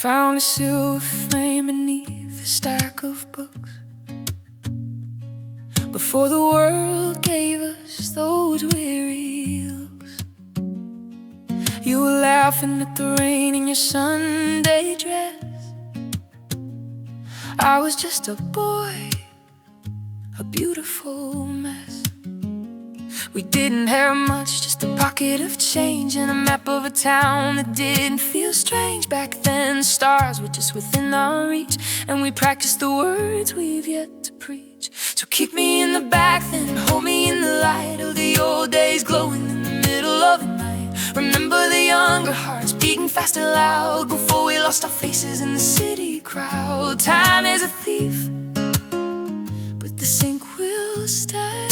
Found a silver flame beneath a stack of books. Before the world gave us those weary looks, you were laughing at the rain in your Sunday dress. I was just a boy, a beautiful mess. We didn't have much, just a pocket of change and a map of a town that didn't feel strange. Back then, stars were just within our reach, and we practiced the words we've yet to preach. So keep me in the back, then hold me in the light of the old days, glowing in the middle of the night. Remember the younger hearts beating fast and loud before we lost our faces in the city crowd. Time is a thief, but the sink will stay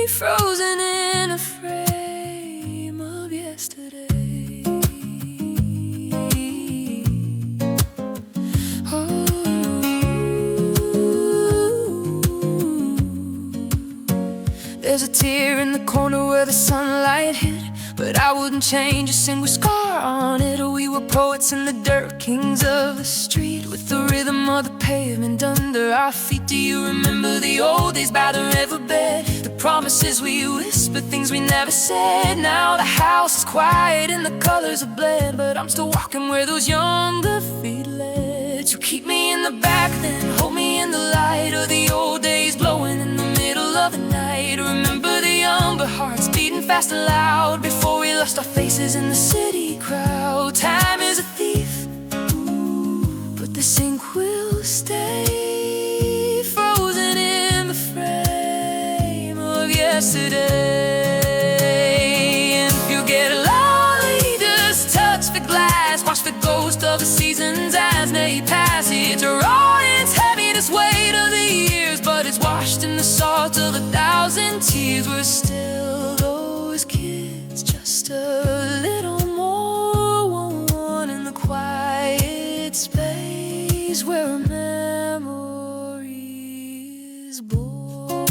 frozen in a frame of yesterday. Oh, there's a tear in the corner where the sunlight hit, but I wouldn't change a single scar on it. We were poets in the dirt, kings of the street, with the rhythm of the pavement under our feet. Do you remember the old days by the riverbed? The promises we whispered, things we never said. Now the house is quiet and the colors are bled, but I'm still walking where those younger feet led. So keep me in the back, then hold me in the light of the old days, glowing in the middle of the night. Remember the younger hearts beating fast and loud before we lost our faces in the city crowd. Time is a thief, but the sink will stay frozen in the frame of yesterday. And if you get lonely, just touch the glass, watch the ghost of the seasons as they pass. It's raw, it's heavy, this weight of the years, but it's washed in the salt of 1,000 tears. We're still those kids, just a little more worn in the quiet space where a memory is born.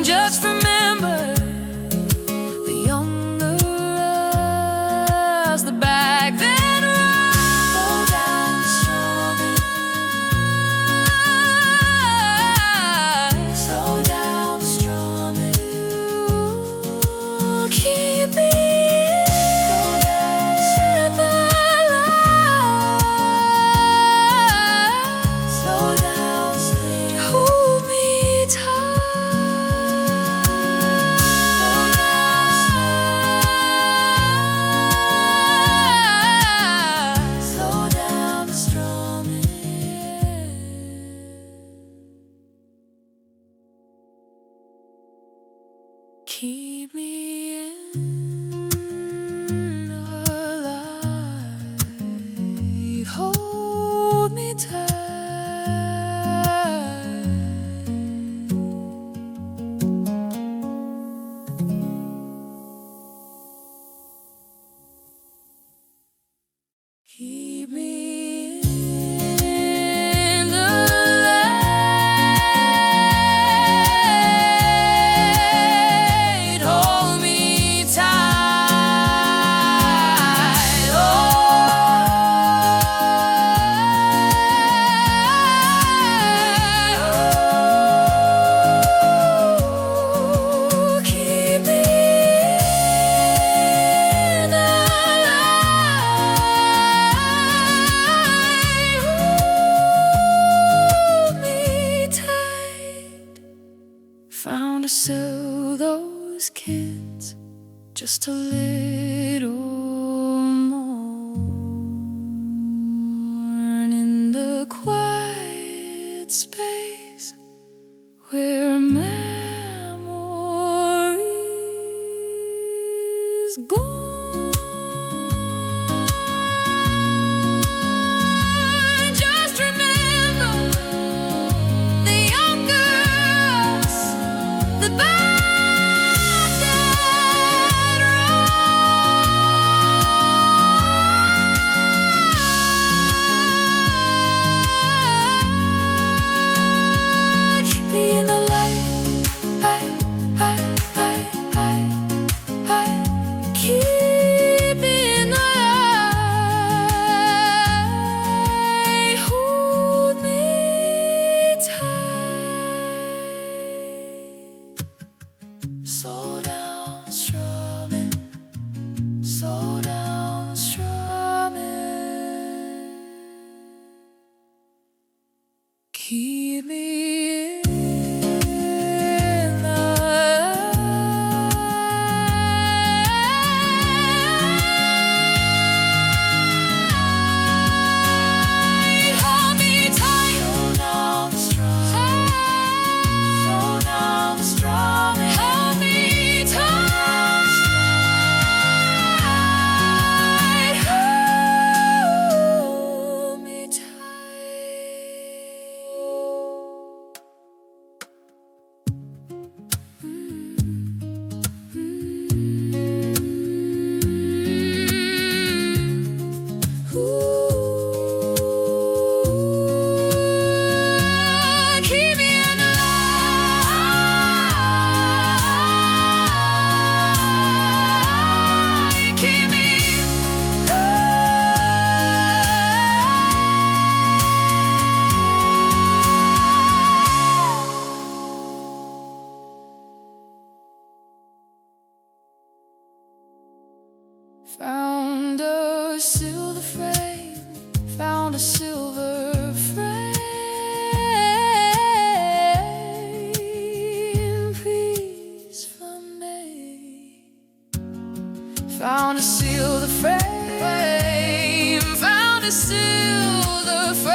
Just remember the younger us, the back then. Slow down, stronger. Slow down, stronger. Keep me in the light. Slow down, sleep. Hold me tight. Slow down, stronger. Keep me in alive. Hold me tight. Keep me in the light. Hold me tight. Oh, keep me in the light. Hold me tight. Found to sell those kids just a little more in the quiet space where memories gone. Just remember the younger us, the bastard road. Keep me in the light. Keep slow down strumming, slow down strumming. Keep me in the light. Hold me tight. Slow down the strumming, slow down the strumming. Hold me tight, hold me tight. Keep me in the light. Keep me found a silver frame, found a silver frame, peace for me. Found a silver frame, found a silver frame,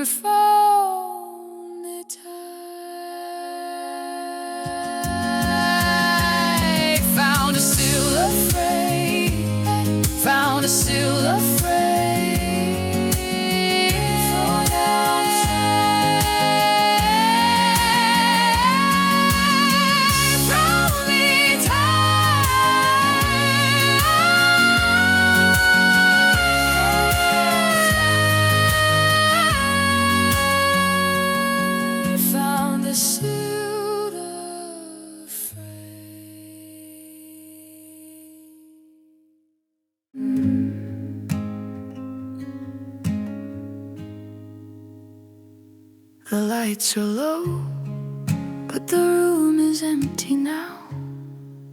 found it tight. Found a silver frame, found a silver frame, slow down strumming. Hold me tight. Found a silver frame. The lights are low, but the room is empty now.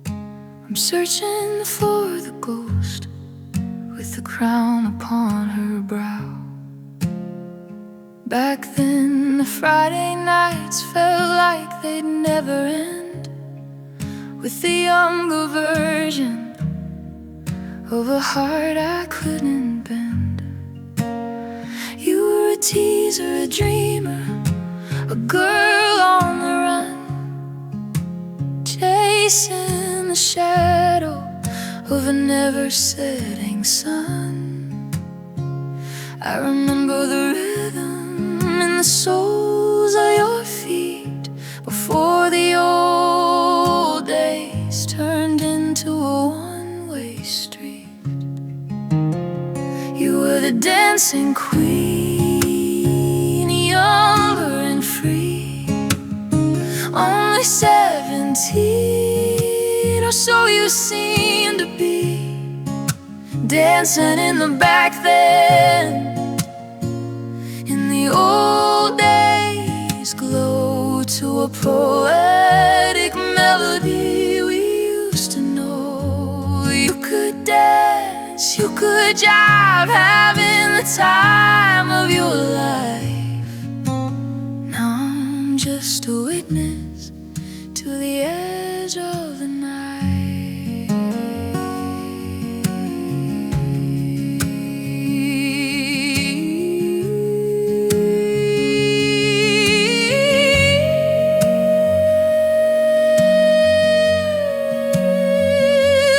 I'm searching for the ghost with the crown upon her brow. Back then, the Friday nights felt like they'd never end, with the younger version of a heart I couldn't bend. You were a teaser, a dreamer, a girl on the run, chasing the shadow of a never-setting sun. I remember the rhythm in the soles of your feet before the old days turned into a one-way street. You were the dancing queen, younger and free, only 17, or so you seemed to be, dancing in the back then. In the old days, glow to a poetic melody we used to know. You could dance, you could jive, having the time of your life. Now I'm just a witness to the edge of the night.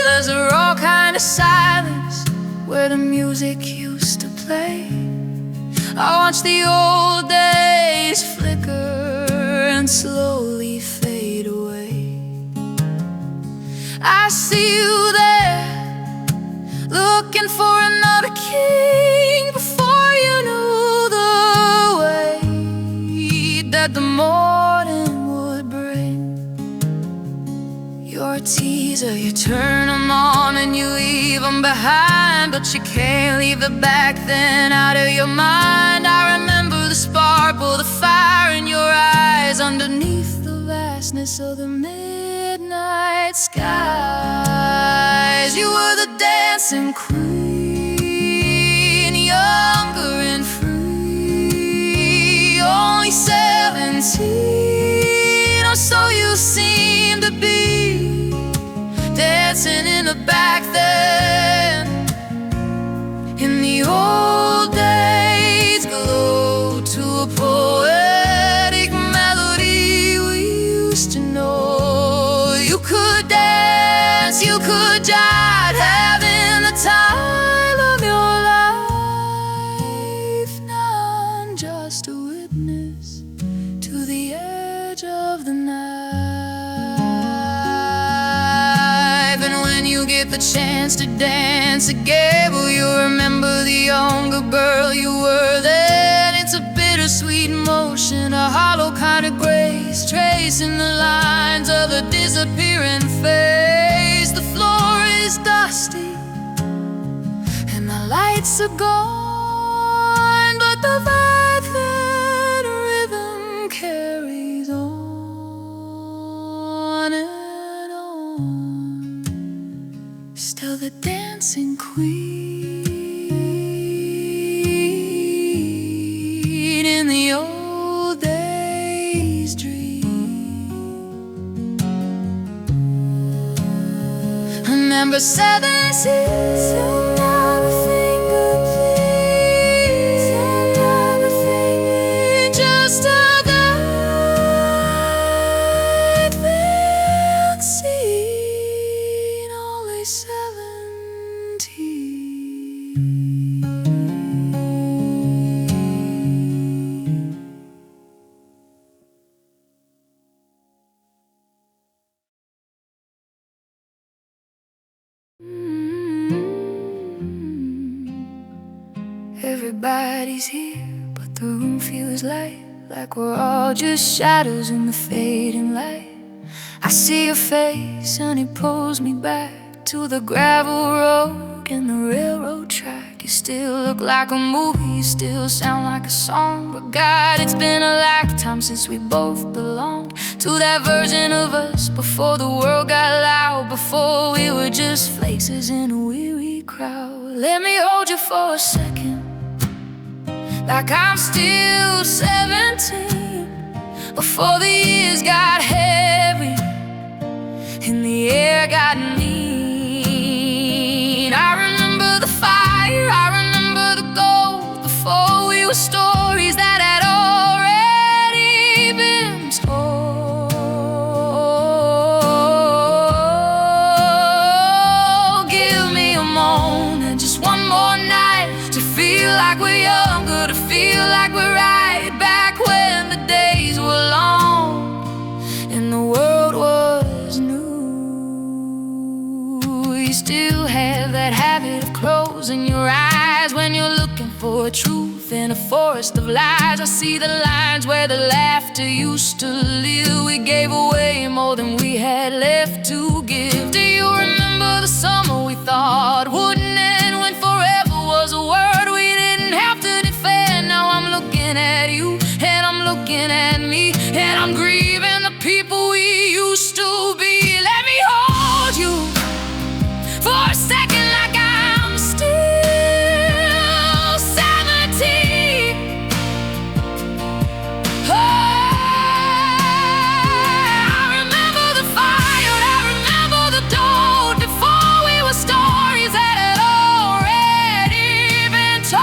There's a raw kind of silence where the music used to play. I watch the old days flicker and slowly fade away. I see you there, looking for another king, before you knew the way that the morning would bring. You're a teaser, you turn them on and you leave them behind, but you can't leave the back then out of your mind. I remember dancing queen, younger and free, only 17, or so you seem to be, dancing in the back then. In the old days, glow to a poetic melody we used to know. You could dance, you could jive, having the time of your life. Now I'm just a witness to the edge of the knife. And when you get the chance to dance again, will you remember the younger girl you were then? It's a bittersweet emotion, a hollow kind of grace, tracing the lines of a disappearing face. The floor is dusty and the lights are gone, but the vibrant rhythm carries on and on. Still the dancing queen in the old days dream. Remember 7 seas, another finger please, another finger, just a guide then seen, only 17. Everybody's here, but the room feels light, like we're all just shadows in the fading light. I see your face and it pulls me back to the gravel road and the railroad track. You still look like a movie, you still sound like a song, but God, it's been a lifetime since we both belonged to that version of us before the world got loud, before we were just faces in a weary crowd. Let me hold you for a second, like I'm still 17, before the years got heavy and the air got mean. I remember the fire, I remember the gold, before we were stories that had already been told. Give me a moment, just one more night, to feel like we're younger, to feel like we're right back when the days were long and the world was new. You still have that habit of closing your eyes when you're looking for truth in a forest of lies. I see the lines where the laughter used to live. We gave away more than we had left to give. Do you remember the summer we thought wouldn't end, when forever was a word we didn't have to defend? Now I'm looking at you and I'm looking at me, and I'm grieving the people we used to be. Let me hold you for a second, like I'm still 17. Oh, I remember the fire, I remember the dawn, before we were stories that had already been told.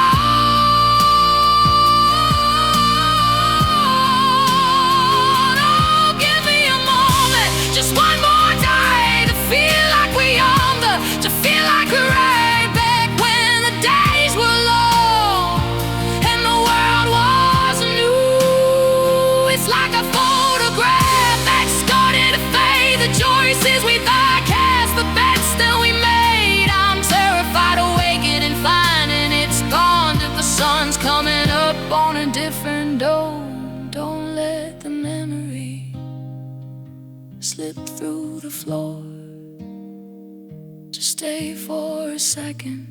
Oh, give me a moment, just one more day, to feel like we're younger, to feel like we're right back when the days were long and the world was new. It's like a photograph that started to fade, the choices we thought cast, the bets that we made. I'm terrified of waking and finding it's gone, if the sun's coming up on a different dome. Don't let the memory slip through the floor. Just stay for a second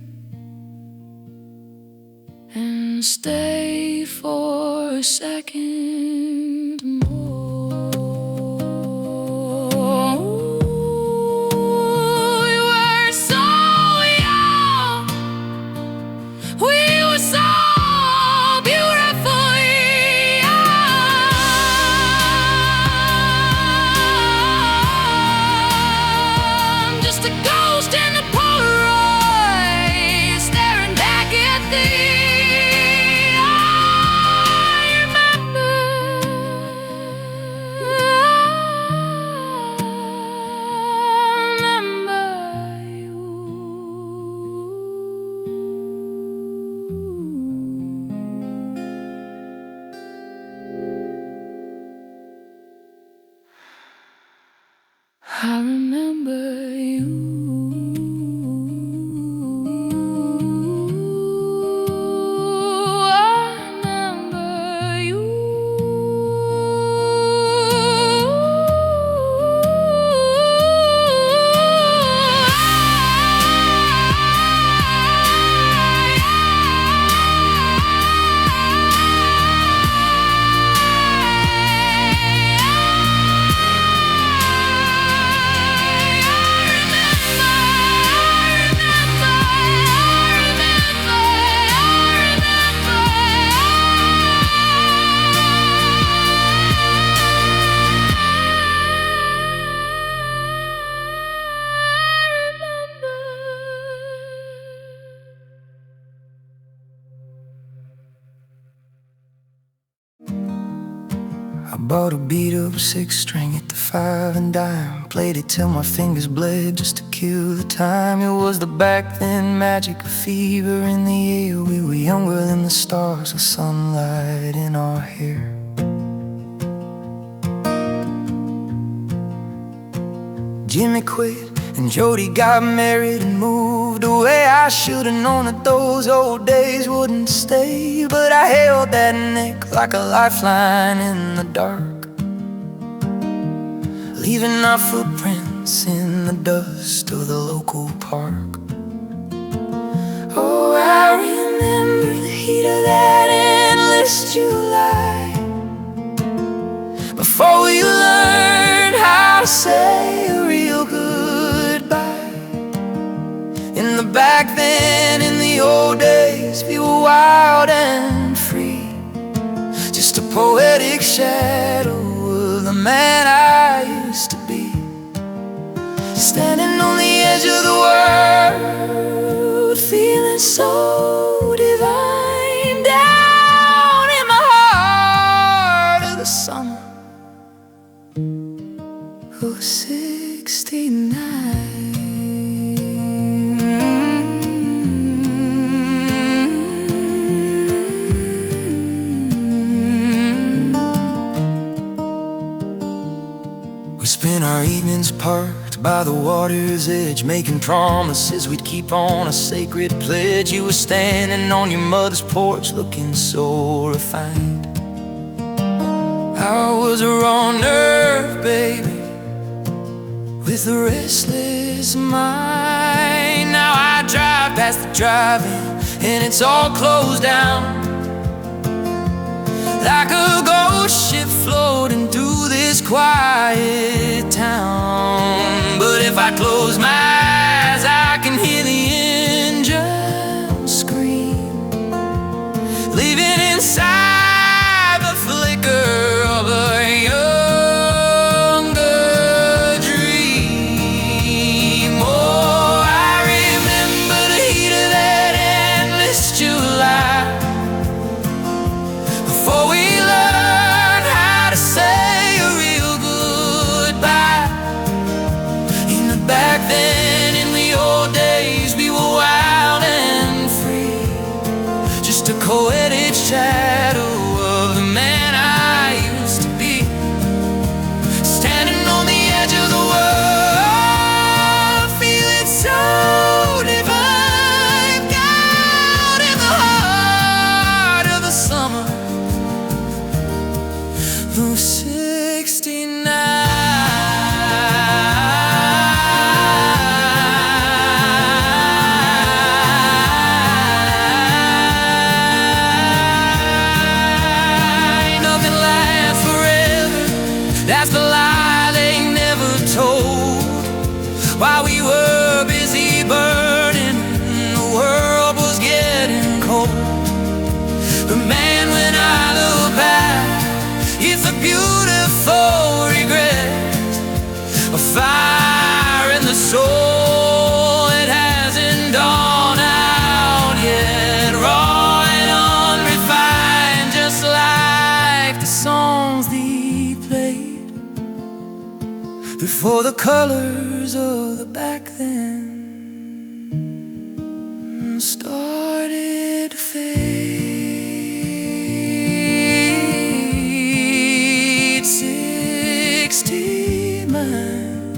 and stay for a second more. We were so young. I remember you. I bought a beat-up six-string, hit the five and dime, played it till my fingers bled just to kill the time. It was the back then magic of fever in the air. We were younger than the stars with sunlight in our hair. Jimmy quit and Jody got married and moved away. I should've known that those old days wouldn't stay, but I held that neck like a lifeline in the dark, leaving our footprints in the dust of the local park. Oh, I remember the heat of that endless July, before we learned how to say a real goodbye. In the back then, in the old days, we were wild and free, just a poetic shadow of the man I used to be, standing on the edge of the world, feeling so divine, down in my heart of the summer of '69. We spent our evenings parked by the water's edge, making promises we'd keep on a sacred pledge. You were standing on your mother's porch, looking so refined. I was a raw nerve, baby, with a restless mind. Now I drive past the drive-in and it's all closed down, like a ghost ship floating through this quiet town. But if I close my eyes, I can hear the engine scream, leaving inside the flicker of a younger dream. Oh, I remember the heat of that endless July, before we learned how to say a real goodbye. In the back then, in the old days, we were wild and free, just a co-edited shadow of the man I used to be, standing on the edge of the world, feeling so divine, out in the heart of the summer of '69. Nothing lasts forever, that's the lie they never told. While we were busy burning, the world was getting cold. But man, when I look back, it's a beautiful regret, a fire in the soul, it hasn't dawned out yet, raw and unrefined, just like the songs they played before the colors of the back then started to fade. 60 miles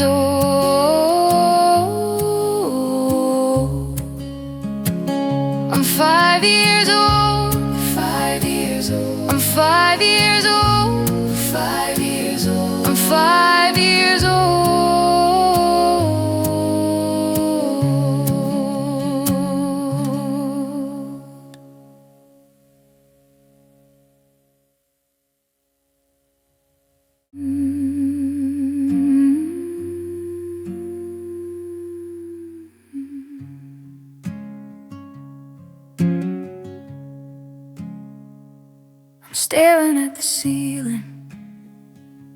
years old. I'm 5 years old. 5 years old. I'm 5 years old. 5 years old. I'm 5 years old. I'm staring at the ceiling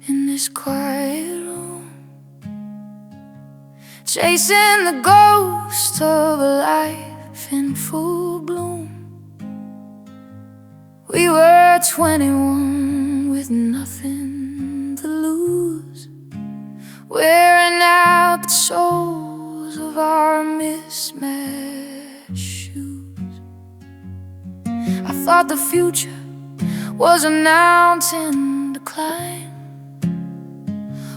in this quiet room, chasing the ghost of a life in full bloom. We were 21 with nothing to lose, wearing out the soles of our mismatched shoes. I thought the future was a mountain to climb,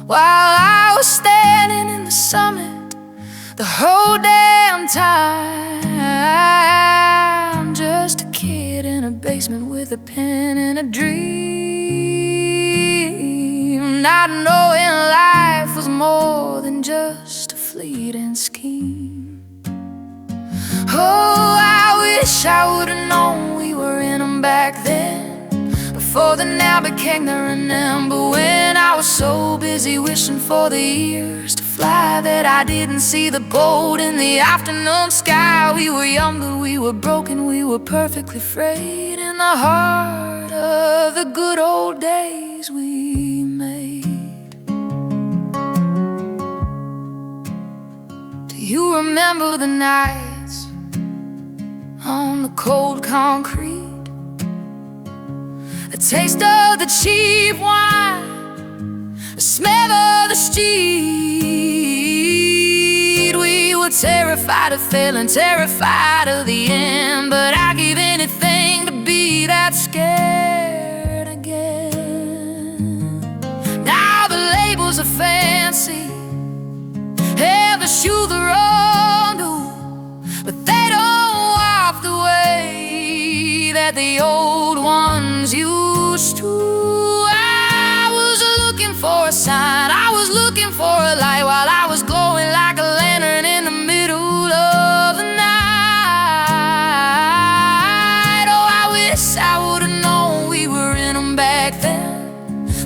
while I was standing in the summit the whole damn time. Just a kid in a basement with a pen and a dream, not knowing life was more than just a fleeting scheme. Oh, I wish I would've known we were in them back then, before the now became the remember, when I was so busy wishing for the years to fly that I didn't see the gold in the afternoon sky. We were younger, we were broken, we were perfectly frayed in the heart of the good old days we made. Do you remember the nights on the cold concrete? The taste of the cheap wine, the smell of the street. We were terrified of failing, terrified of the end, but I'd give anything to be that scared again. Now the labels are fancy, and the shoes are all new, but they don't walk the way that the old ones used to. I was looking for a sign, I was looking for a light, while I was glowing like a lantern in the middle of the night. Oh, I wish I would've known we were in them back then,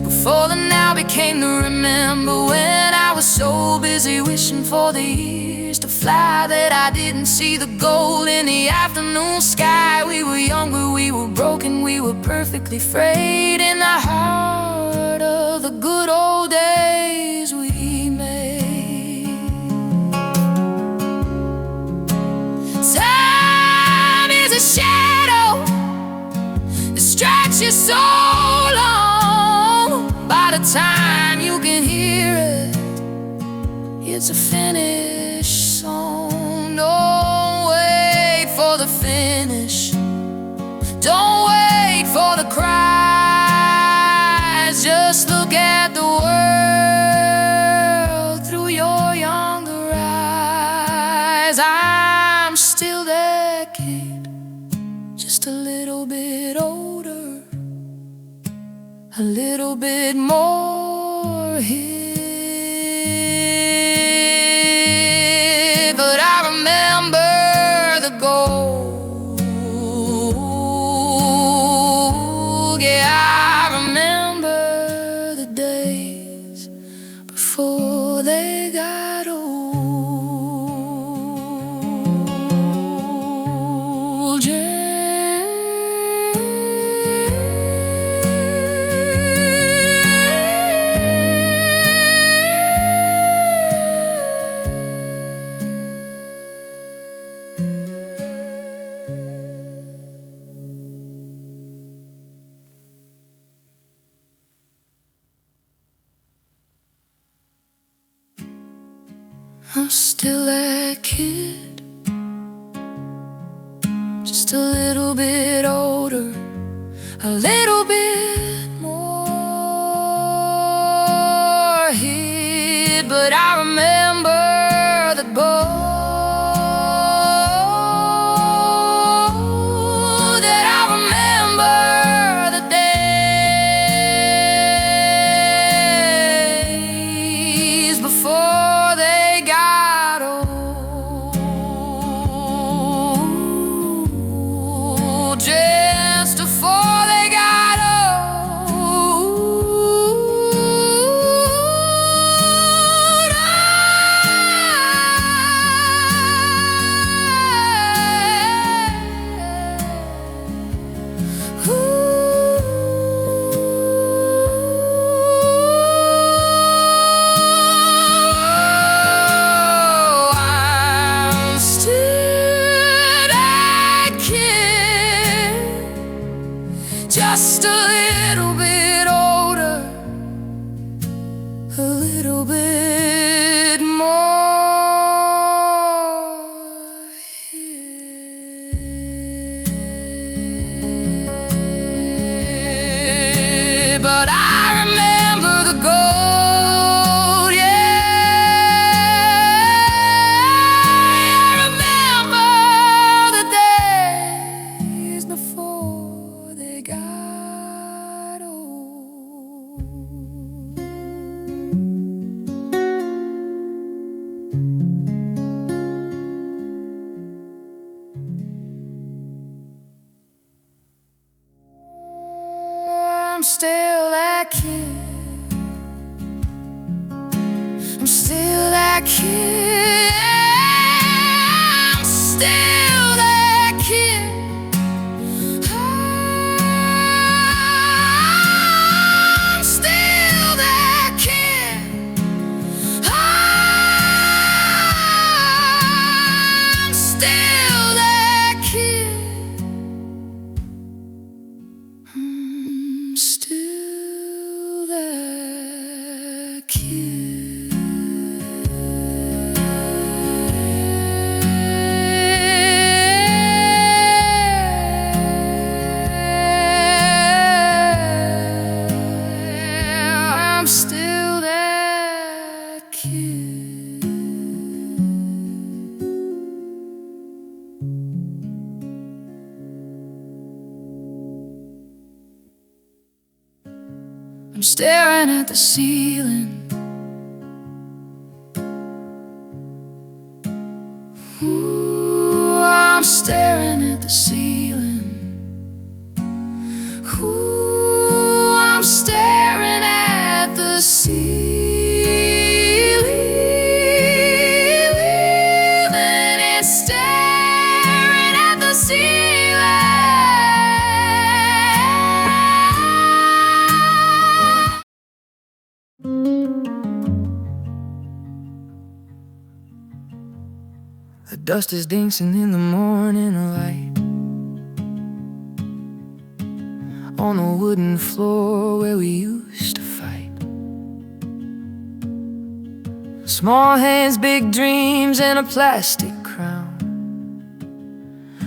before the now became the remember, when I was so busy wishing for the years to fly that I didn't see the gold in the afternoon sky. We were younger, we were broken, we were perfectly frayed in the heart of the good old days we made. Time is a shadow that stretches so long, by the time you can hear it, it's a finished song. Don't wait for the finish, don't wait for the cries. Just look at the world through your younger eyes. I'm still that kid, just a little bit older, a little bit more hid, but I remember the gold. Yeah, I remember the days before they got old. Yeah. I'm still that kid, just a little bit older, a little bit more hid, but I I'm still that kid. I'm still that kid. I'm still that kid. I'm still that kid. I'm still that kid. I'm still that kid. I'm still that kid. I'm staring at the ceiling. Ooh, I'm staring at the ceiling. Ooh, I'm staring at the ceiling. And staring at the ceiling. The dust is dancing in the morning light on the wooden floor where we used to fight. Small hands, big dreams, and a plastic crown.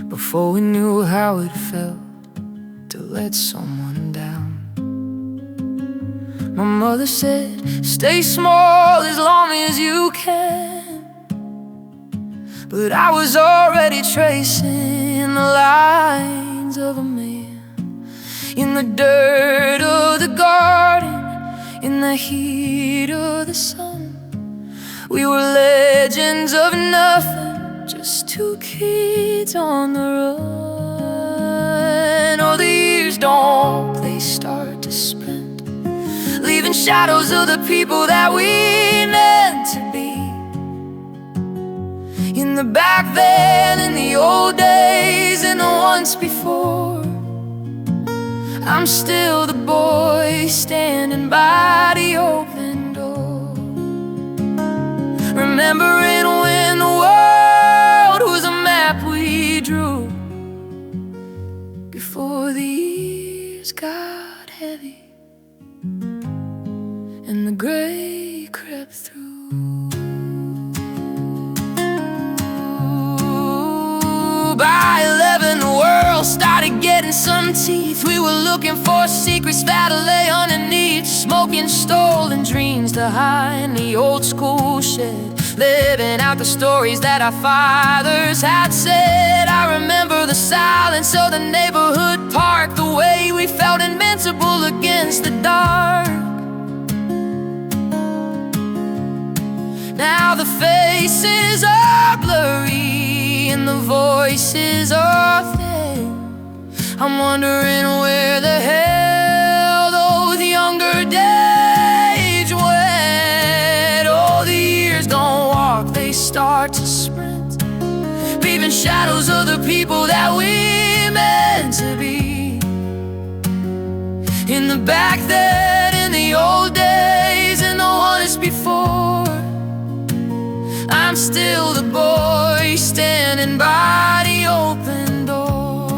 Before we knew how it felt to let someone down. My mother said, stay small as long as you can. But I was already tracing the lines of a man in the dirt of the garden, in the heat of the sun. We were legends of nothing, just two kids on the run. Oh, the years don't, they start to sprint, leaving shadows of the people that we meant to be. In the back then, in the old days, and the once before, I'm still the boy standing by the open door, remembering when the world was a map we drew, before the years got heavy and the gray crept through. By 11, the world started getting some teeth. We were looking for secrets that lay underneath, smoking stolen dreams to hide in the old school shed, living out the stories that our fathers had said. I remember the silence of the neighborhood park, the way we felt invincible against the dark. Now the faces are blurry and the voices are thin. I'm wondering where the hell those younger days went. Oh, the years don't walk, they start to sprint, leaving shadows of the people that we meant to be. In the back then, in the old days, and the ones before, I'm still the boy standing by the open door,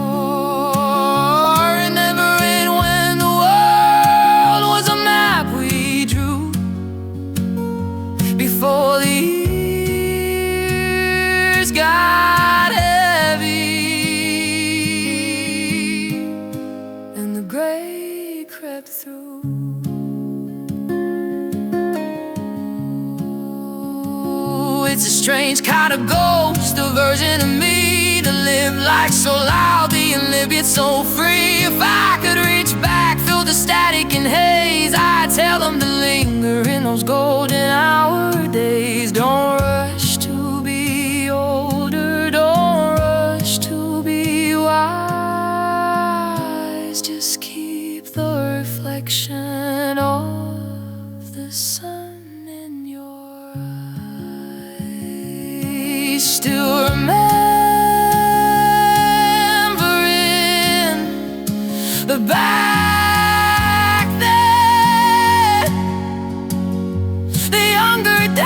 remembering when the world was a map we drew, before the years got heavy and the gray crept through. It's a strange kind of ghost, a version of me to live like so loud, being lived yet so free. If I could reach back, feel the static and haze, I'd tell them to linger in those golden hour days. Don't rush to be older, don't rush to be wise, just keep the reflection still remembering the back then, the younger days.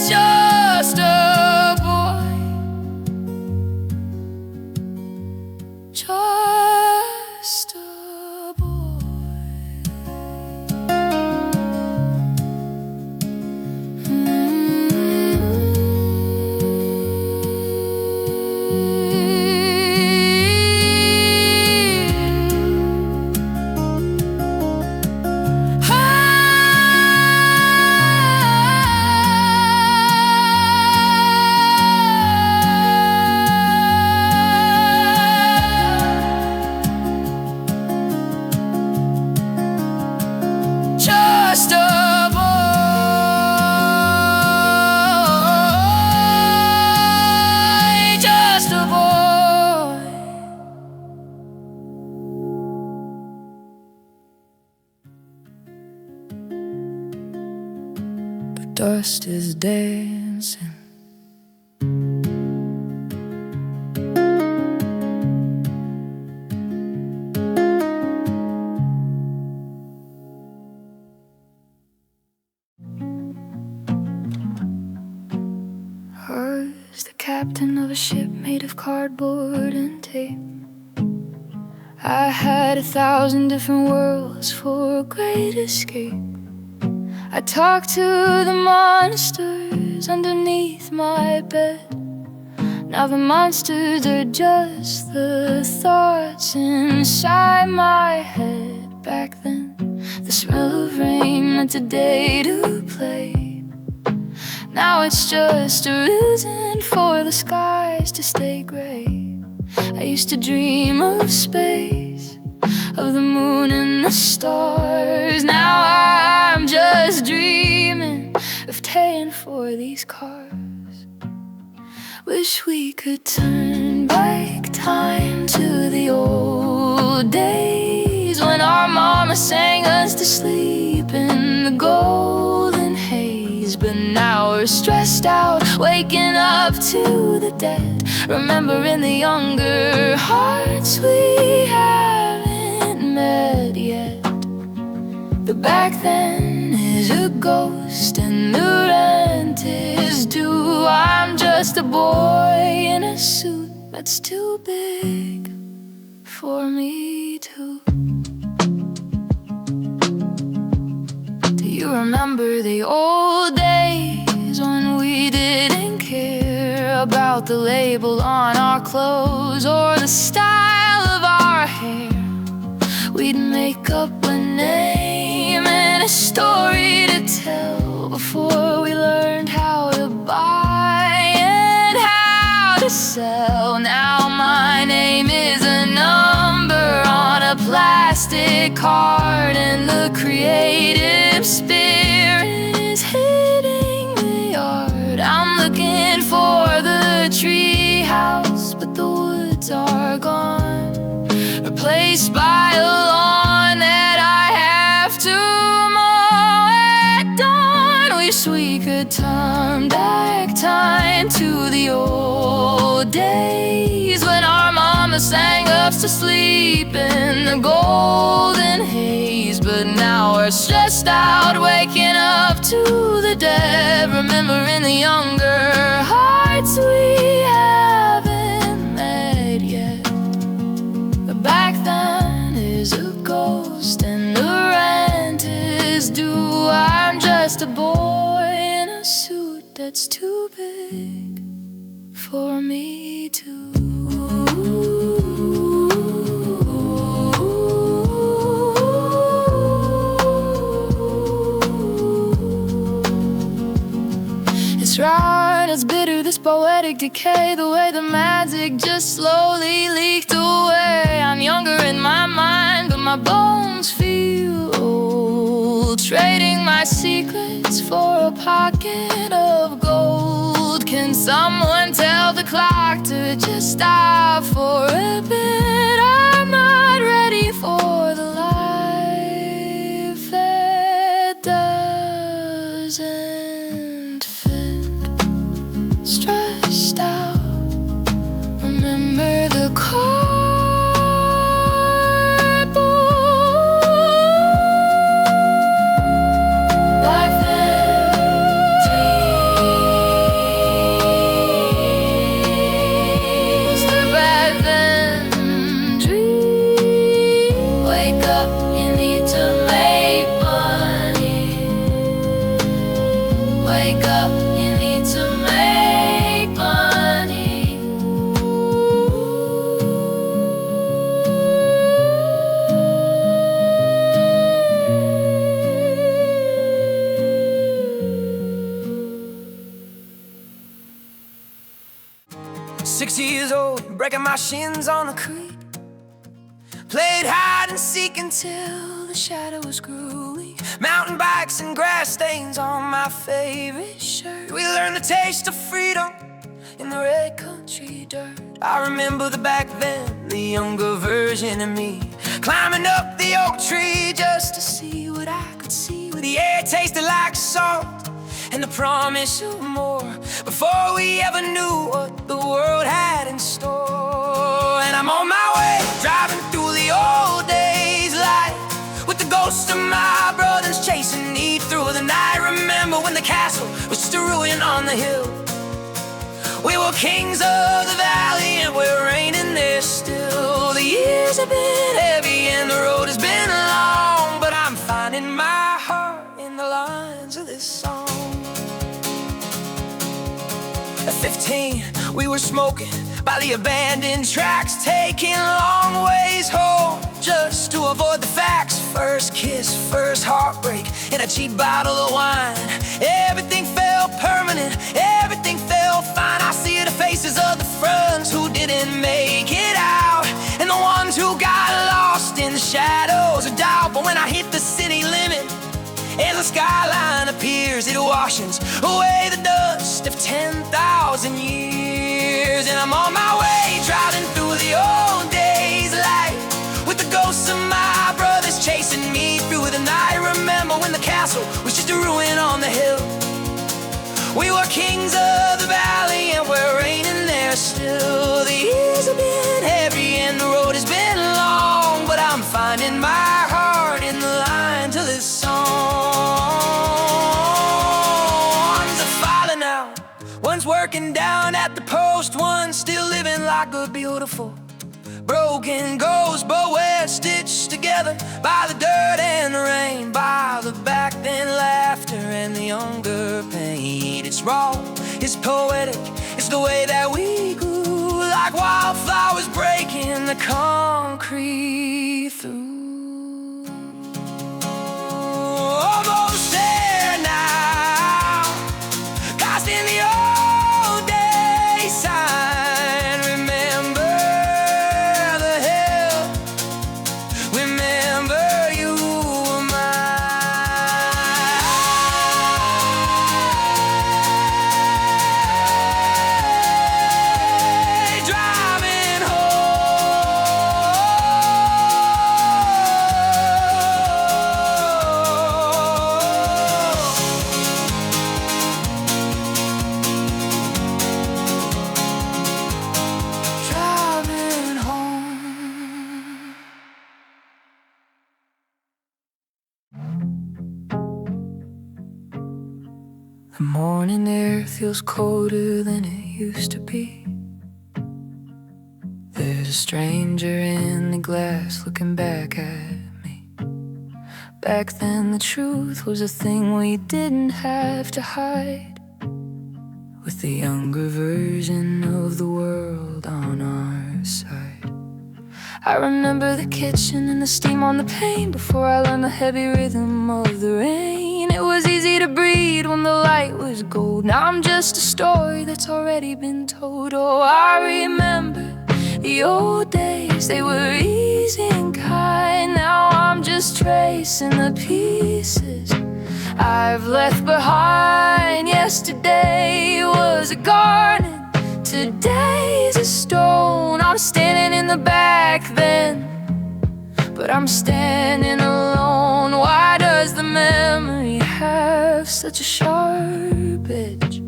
Just a boy, just a just a boy, just a boy. But dust is dancing. Was the captain of a ship made of cardboard and tape. I had 1,000 different worlds for a great escape. I talked to the monsters underneath my bed. Now the monsters are just the thoughts inside my head. Back then, the smell of rain meant a day to play. Now it's just a reason for the skies to stay gray. I used to dream of space, of the moon and the stars. Now I'm just dreaming of paying for these cars. Wish we could turn back time to the old days, when our mama sang us to sleep in the golden haze. But now we're stressed out, waking up to the dead, remembering the younger hearts we haven't met yet. The back then is a ghost and the rent is due. I'm just a boy in a suit that's too big for me too. Do you remember the old days when we didn't care about the label on our clothes or the style of our hair? We'd make up a name and a story to tell before we learned how to buy and how to sell. Now my name is a number on a plastic card, and the creative spirit is hitting the yard. I'm looking for the tree house, but the woods are gone, replaced by a lawn that I have to mow at dawn. Wish we could turn back time to the old days, when our mama sang us to sleep in the golden haze. But now we're stressed out, waking up to the dead, remembering the younger hearts we haven't met yet. But back then is a ghost and the rent is due. I'm just a boy in a suit that's too big for me too. It's right, it's bitter, this poetic decay, the way the magic just slowly leaked away. I'm younger in my mind, but my bones feel old, trading my secrets for a pocket of gold. Can someone tell the clock to just stop for a bit? I'm not ready for the life that years old, breaking my shins on the creek. Played hide and seek until the shadows grew weak. Mountain bikes and grass stains on my favorite shirt. We learned the taste of freedom in the red country dirt. I remember the back then, the younger version of me, climbing up the oak tree just to see what I could see. Where the air tasted like salt and the promise of more, before we ever knew what the world had in store. And I'm on my way, driving through the old days light, with the ghosts of my brothers chasing me through the night. Remember when the castle was just a ruin on the hill. We were kings of the valley and we're reigning there still. The years have been heavy and the road has been long, but I'm finding my heart in the lines of this song. At 15, we were smoking by the abandoned tracks, taking long ways home just to avoid the facts. First kiss, first heartbreak, and a cheap bottle of wine. Everything felt permanent, everything felt fine. I see the faces of the friends who didn't make it out, and the ones who got lost in the shadows of doubt. But when I hit the city limit and the skyline appears, it washes away the dust of 10,000 years. And I'm on my way, driving through the old days light, with the ghosts of my brothers chasing me through the night. Remember when the castle was just a ruin on the hill. We were kings of the valley and we're reigning there still. The years have been heavy and the road has been long, but I'm finding my heart in the lines of this song. One's a father now, one's working down at the post, one's still living like a beautiful broken ghost. But we're stitched together by the dirt and the rain, by the back then laughter and the younger pain. It's raw, it's poetic, it's the way that we grew, like wildflowers breaking the concrete through. Almost there now, lost in the old days sign. Remember the hill, remember you were mine. Driving home. The morning air feels colder than it used to be. There's a stranger in the glass looking back at me. Back then the truth was a thing we didn't have to hide, with the younger version of the world on our side. I remember the kitchen and the steam on the pane before I learned the heavy rhythm of the rain. It was easy to breathe when the light was gold. Now I'm just a story that's already been told. Oh, I remember the old days, they were easy and kind. Now I'm just tracing the pieces I've left behind. Yesterday was a garden, today's a stone. I'm standing in the back then, but I'm standing alone. Why does the memory have such a sharp edge,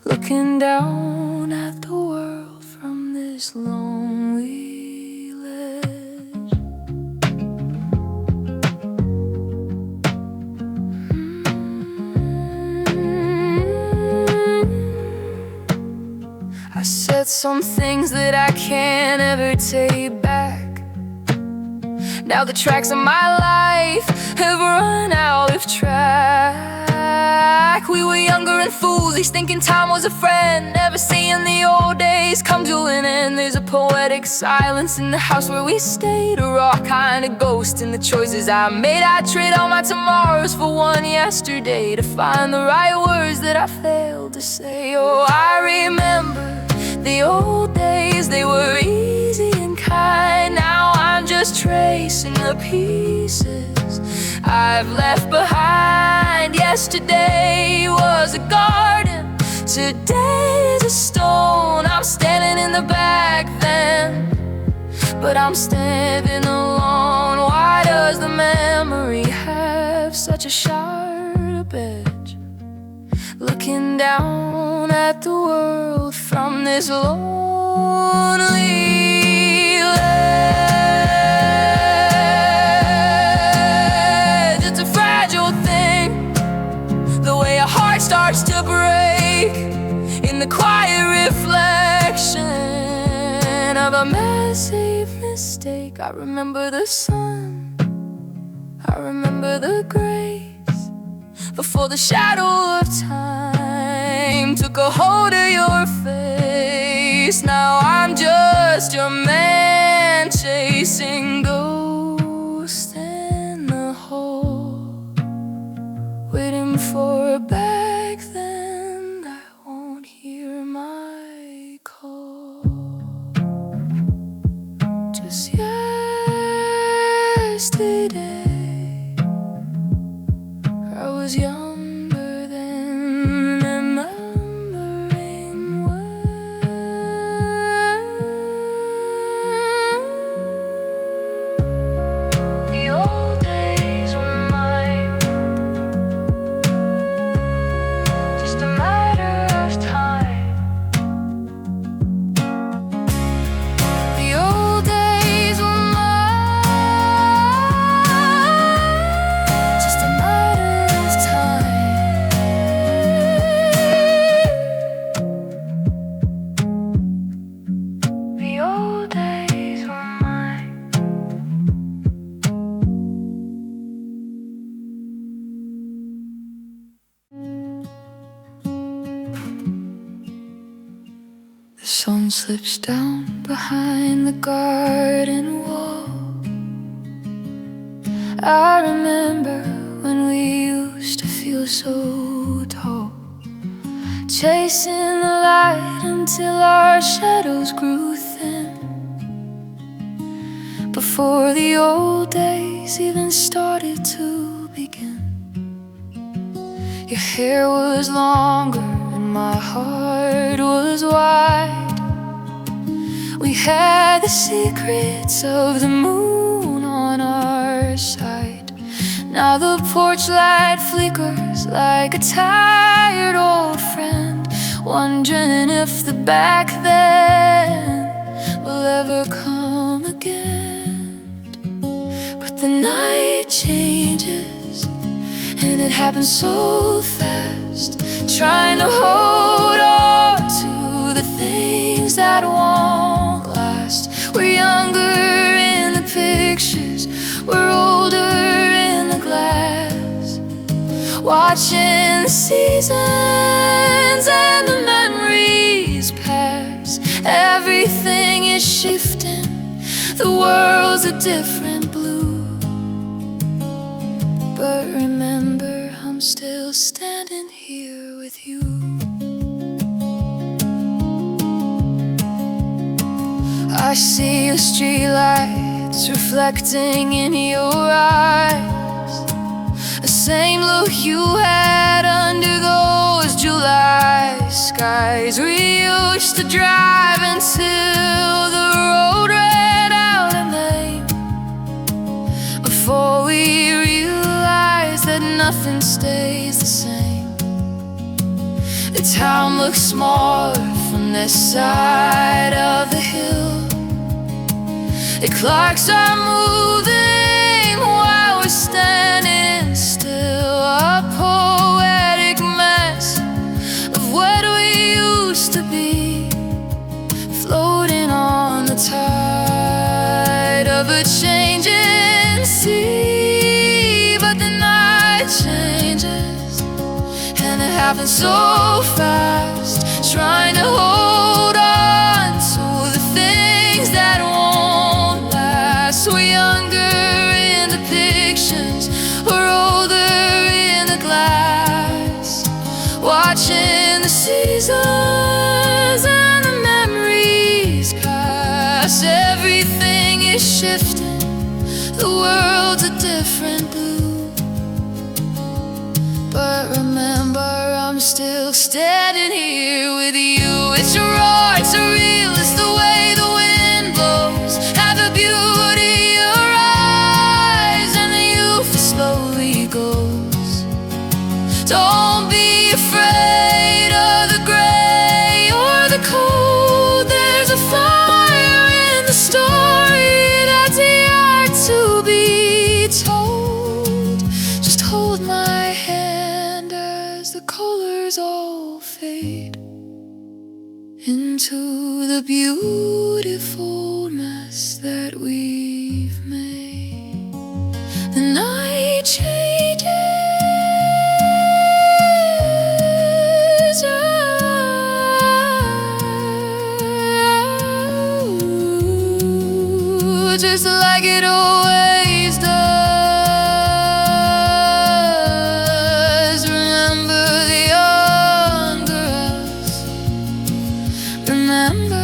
looking down at the world from this lonely ledge? I said some things that I can't ever take back. Now the tracks of my life have run out of track. We were younger and foolish, thinking time was a friend, never seeing the old days come to an end. There's a poetic silence in the house where we stayed, a raw kind of ghost in the choices I made. I trade all my tomorrows for one yesterday to find the right words that I failed to say. Oh, I remember The old days, they were easy and kind. Now I'm just tracing the pieces I've left behind. Yesterday was a garden, today is a stone. I'm standing in the back then, but I'm standing alone. Why does the memory have such a sharp edge? Looking down at the world from this lonely ledge. It's a fragile thing, the way a heart starts to break in the quiet reflection of a massive mistake. I remember the sun, I remember the grace, before the shadow of time took a hold of your face. Now I'm just your man, chasing ghosts in the hole, waiting for a back then I won't hear my call. Just yesterday I was younger than, remembering when the old days were mine. Just a matter of time. The old days were mine. Just a matter of time. The old days were mine. The sun slips down behind the garden wall. I remember when we used to feel so tall, chasing the light until our shadows grew thin, before the old days even started to begin. Your hair was longer and my heart was wide. We had the secrets of the moon on our side. Now the porch light flickers like a tired old friend, wondering if the back then will ever come again. But the night changes, and it happens so fast, trying to hold on to the things that won't last. We're younger in the pictures, we're older in the glass, watching the seasons and the memories pass. Everything is shifting, the world's a different blue, but remember, I'm still standing here with you. I see the streetlights reflecting in your eyes, the same look you had under those July skies. We used to drive until the road ran out of name, before we realized that nothing stays the same. The town looks smaller from this side of the hill. The clocks are moving while we're standing still, a poetic mess of what we used to be, floating on the tide of a changing sea. But the night changes, and it happens so fast, trying to hold on to the things that won't last. We're younger in the pictures, we're older in the glass, watching the seasons and the memories shifting, the world's a different blue. But remember, I'm still standing here with you. It's raw, it's real, it's the way the wind blows. Have the beauty arise, and the youth slowly goes. Don't be afraid of the gray or the cold. There's a fire in the story that's yet to be told. Just hold my hand as the colors all fade into the beautiful mess that we've made. The night changes, just like it always does. Remember the younger us. Remember.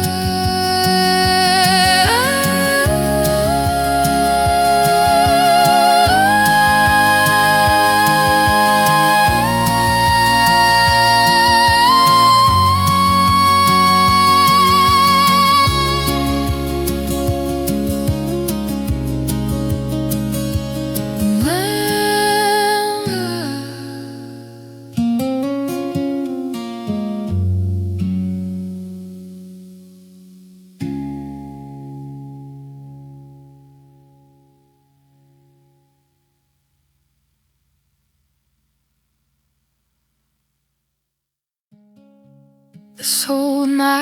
Just hold my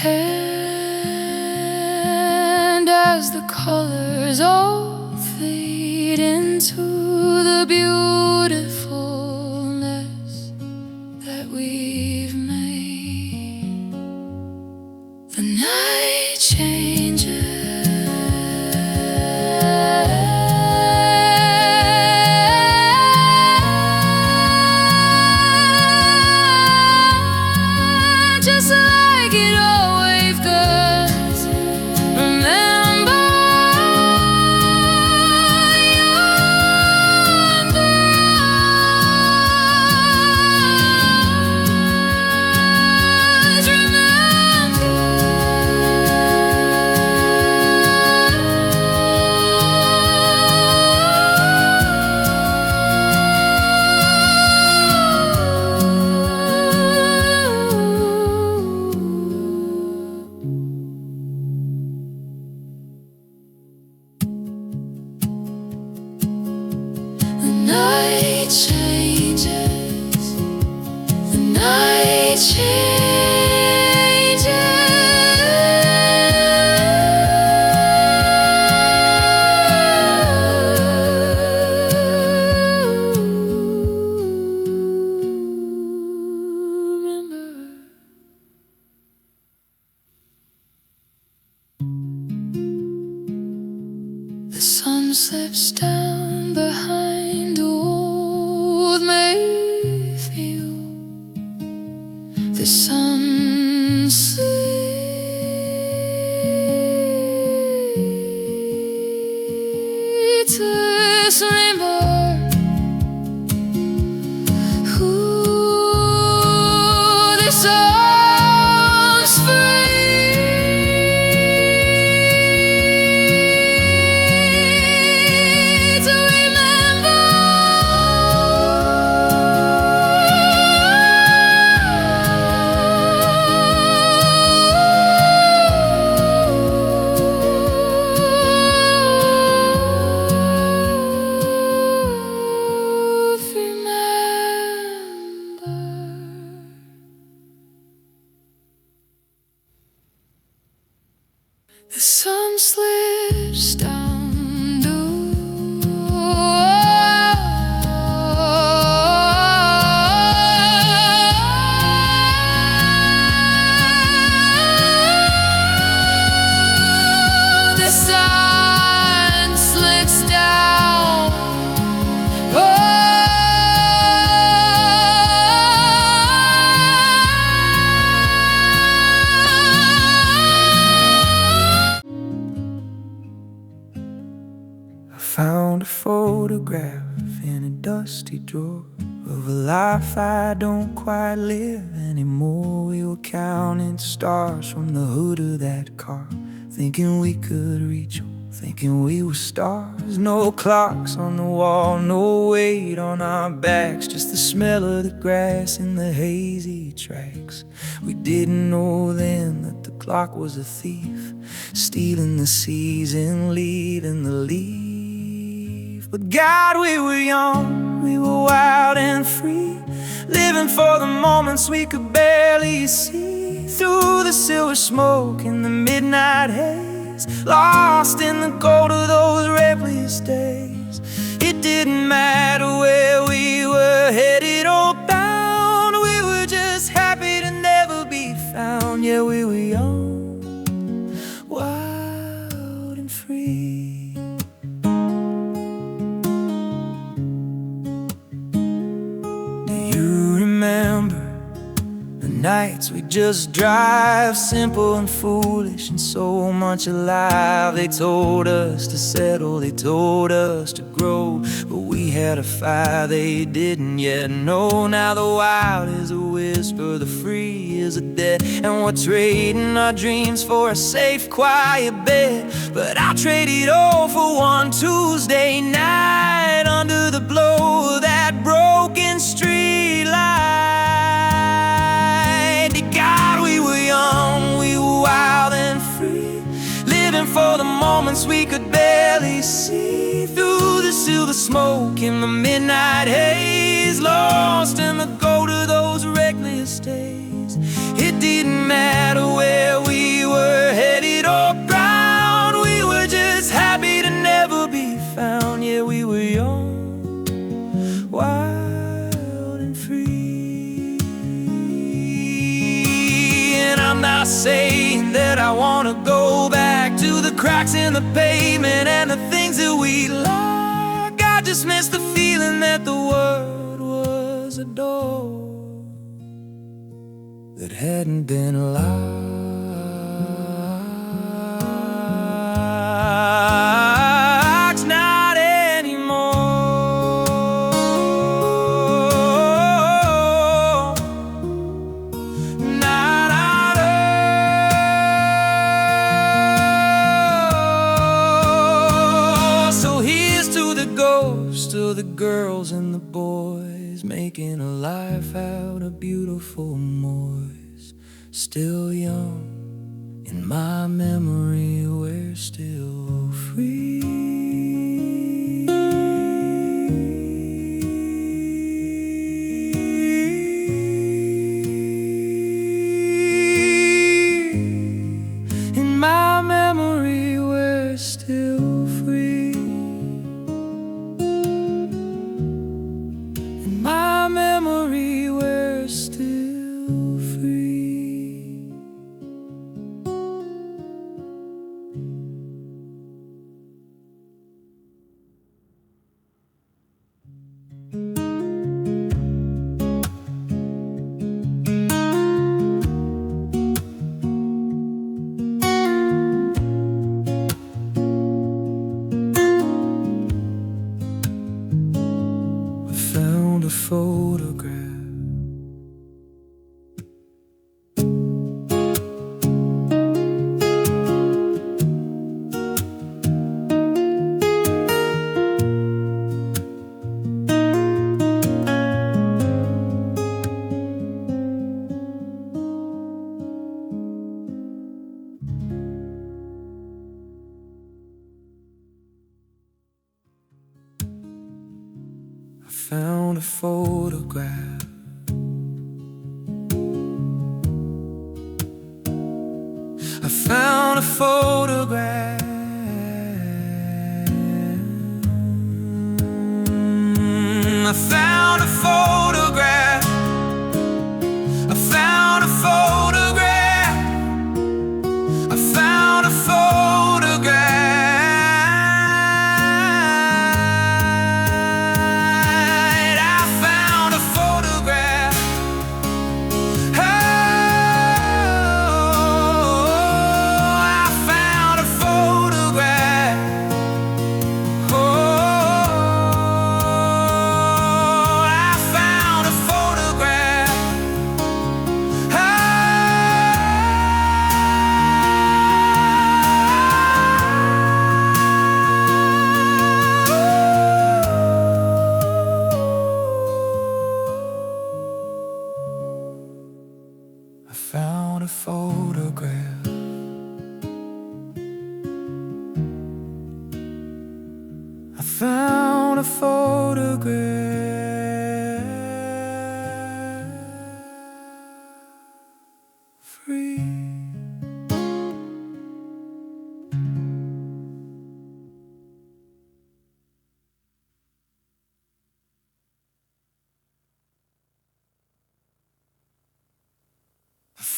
hand as the colors all fade into the beautifulness that we've made. The night changes, just like it always does. Remember, younger us. Remember. The night changes, the night the sun slips down behind old Mayfield. The sun sleeps a slumber. Ooh, the song's free to remember. The sun slips down. The sun slips down. in a dusty drawer of a life I don't quite live anymore. We were counting stars from the hood of that car, thinking we could reach them, thinking we were stars. No clocks on the wall, no weight on our backs, just the smell of the grass in the hazy tracks. We didn't know then that the clock was a thief, stealing the season, leading the leaf. But God, we were young, we were wild and free, living for the moments we could barely see, through the silver smoke in the midnight haze, lost in the gold of those reckless days. It didn't matter where we were headed or bound, we were just happy to never be found. Yeah, we were young, wild and free. Do you remember the nights we just drive, simple and foolish and so much alive? They told us to settle, they told us to grow, but we had a fire they didn't yet know. Now the wild is a whisper, the free is a debt, and we're trading our dreams for a safe, quiet bed. But I'll trade it all for one Tuesday night under the glow of that broken street light. God, we were young, we were wild and free, living for the moments we could barely see, through the silver smoke in the midnight haze, lost in the gold of those reckless days. It didn't matter where we were headed or bound, we were just happy to never be found. Yeah, we were young, wild and free. And I'm not saying that I wanna go back to the cracks in the pavement and the things that we like. I just miss the feeling that the world was a door that hadn't been locked, not anymore. Not at all. So here's to the ghosts, to the girls and the boys, making a life out of beautiful moors. Still young, in my memory we're still free. In my memory we're still free. In my memory we're still free. I found a photograph. I found a photograph. I found a photograph. I found a photograph. I found a photograph. I found a photograph.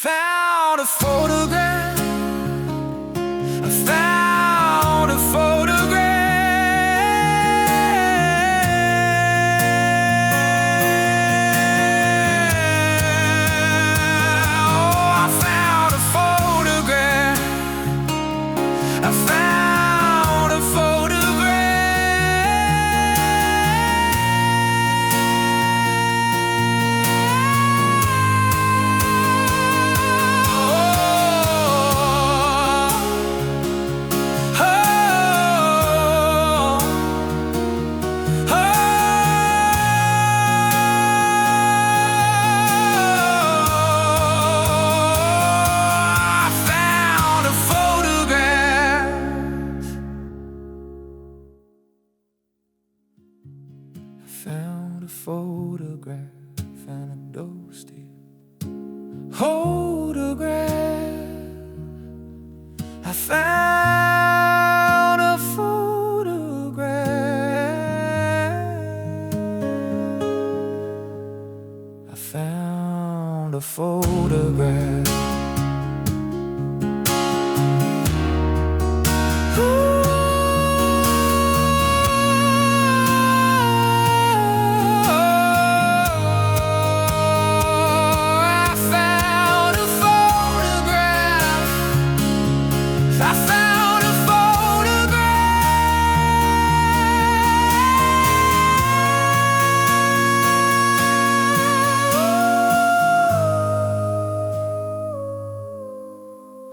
found a photograph. I found a photograph. Oh, I found a photograph. I found a photograph. Found a photograph and a doorstep photograph. I found a photograph. I found a photograph.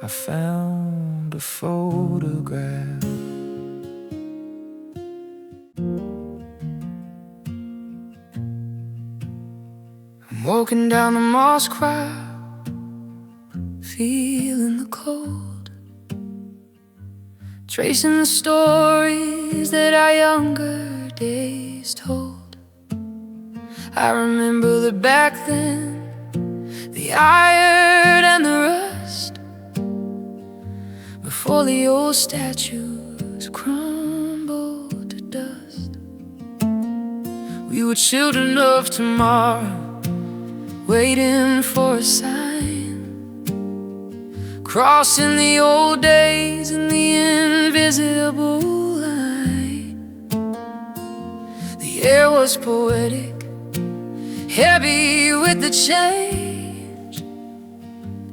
I found a photograph. I'm walking down the moss crowd, feeling the cold, tracing the stories that our younger days told. I remember that back then, the iron and the rust, before the old statues crumbled to dust. We were children of tomorrow, waiting for a sign, crossing the old days in the invisible line. The air was poetic, heavy with the change.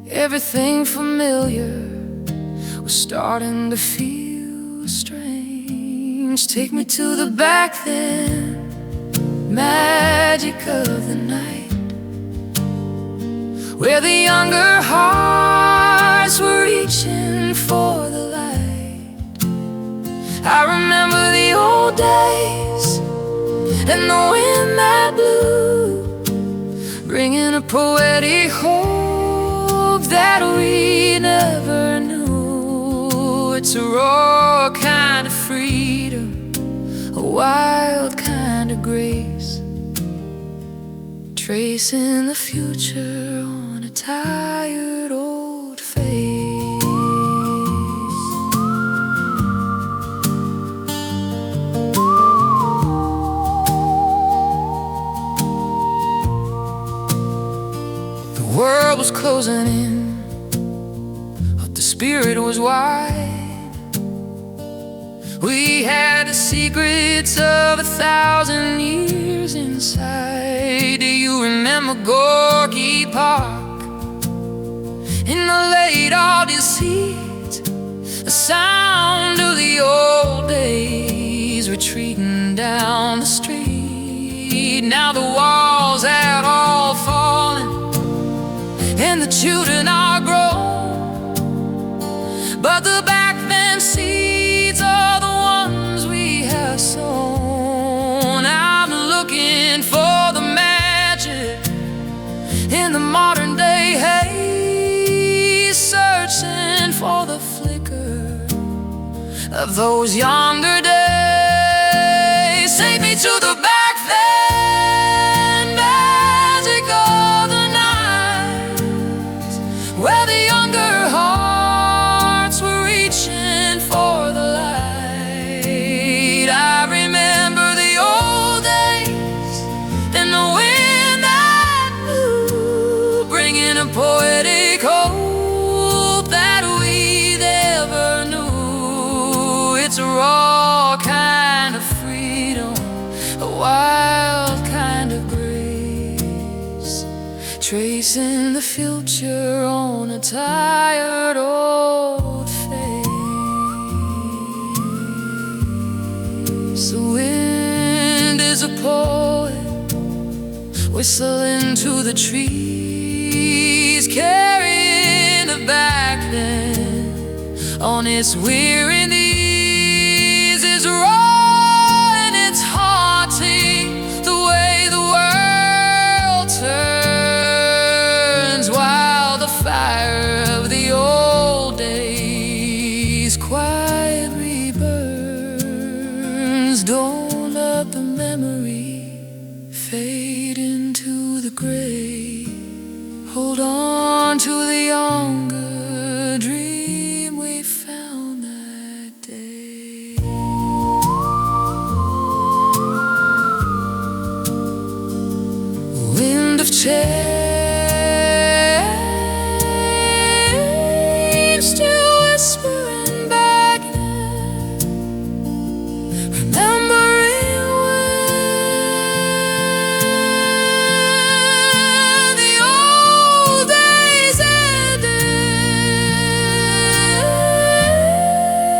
Everything familiar was starting to feel strange. Take me to the back then, magic of the night, where the younger hearts were reaching for the light. I remember the old days and the wind that blew, bringing a poetic hope that we never knew. It's a raw kind of freedom, a wild kind of grace, tracing the future on a tired old face. The world was closing in, but the spirit was wide. We had the secrets of 1,000 years inside. Do you remember Gorky Park in the late August heat? The sound of the old days retreating down the street. Now the walls have all fallen and the children are grown, but the back then seeds are the ones we have sown. I'm looking for the magic in the modern day haze, searching for the flicker of those younger days. Take me to the back then, magic of the night, where the younger hearts were reaching for the light. I remember the old days and the wind that blew, bringing a poetic hope tracing the future on a tired old face. The wind is a poet whistling to the trees, carrying the back then on its weary knees. Is raw and it's haunting the way the world turns, while the fire of the old days quietly burns. Don't let the memory fade into the gray. Hold on to the younger dream we found that day. Wind of change still whispering back then, remembering when the old days ended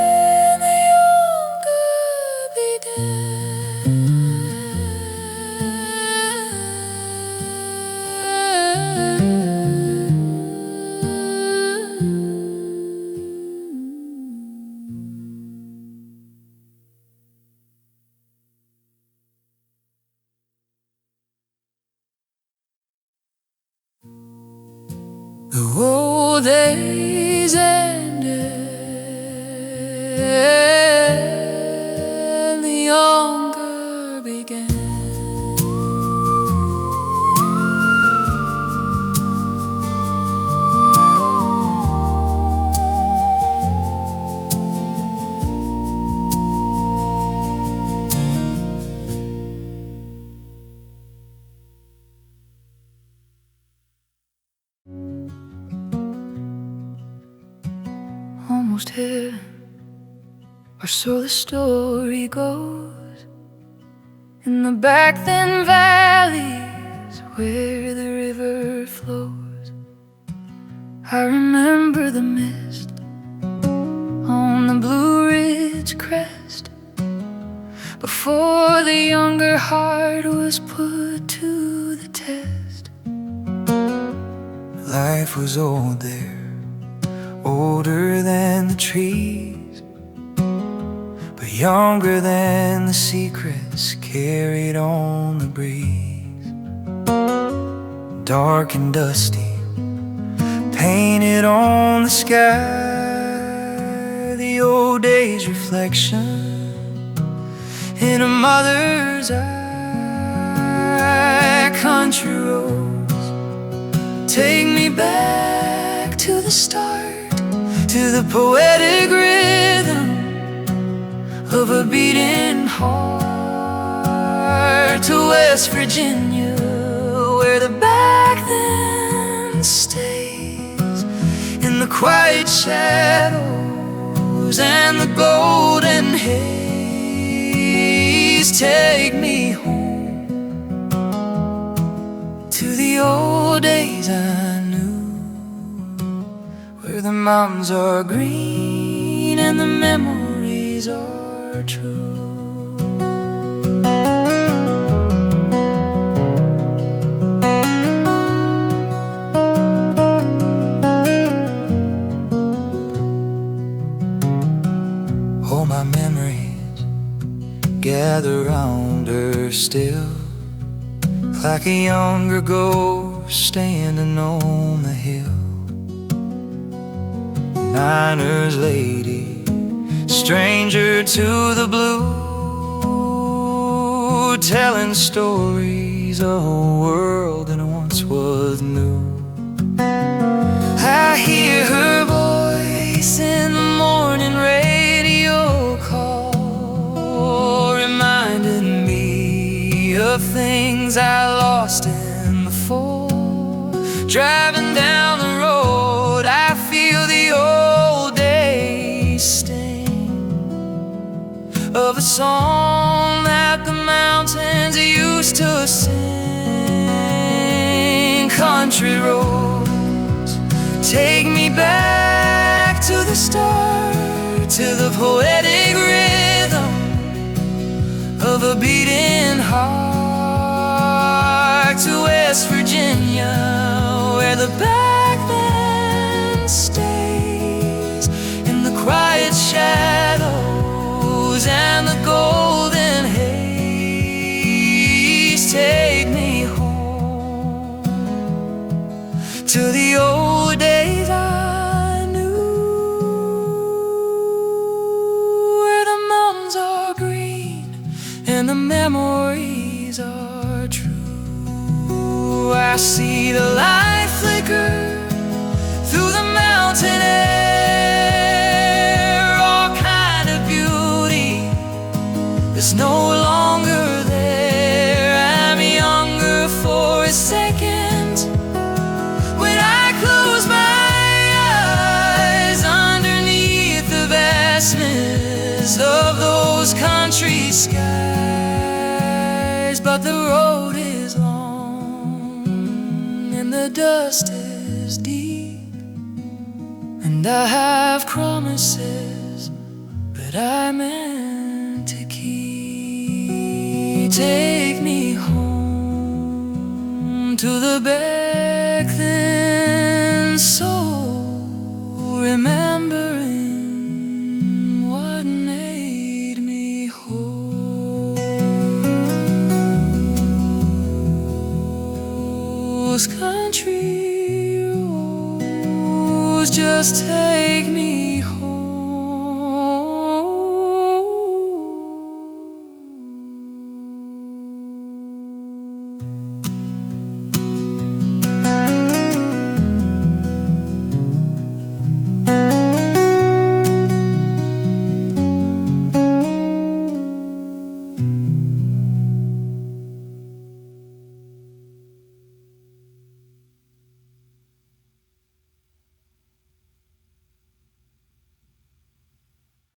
and the younger began. The old days ended, the younger began. Almost here, or so the story goes, in the back then valleys where the river flows. I remember the mist on the Blue Ridge crest, before the younger heart was put to the test. Life was old there, older than the trees, but younger than the secrets carried on the breeze. Dark and dusty, painted on the sky, the old days reflection in a mother's eye. Country roads take me back to the start, to the poetic rhythm of a beating heart, to West Virginia where the back then stays in the quiet shadows and the golden haze. Take me home to the old days I knew, where the mountains are green and the memories are true. All my memories gather round her still, like a younger ghost standing on the hill. Miner's lady, stranger to the blue, telling stories of a world that once was new. I hear her voice in the morning radio call, reminding me of things I lost in the fall. Driving down the road, I feel the old days sting of a song that the mountains used to sing. country roads. Take me back to the start, to the poetic rhythm of a beating heart, to West Virginia, where the back then stays in the quiet shadows and the golden haze. Take me home to the old days I knew, where the mountains are green and the memories are true. I see the light flicker through the mountain air, all kind of beauty is no longer there. I'm younger for a second when I close my eyes underneath the vastness of those country skies. But the road is long and the dust is deep, and I have promises that I meant to keep. Take me home to the back then soul, remembering what made me whole. Those country roads just take me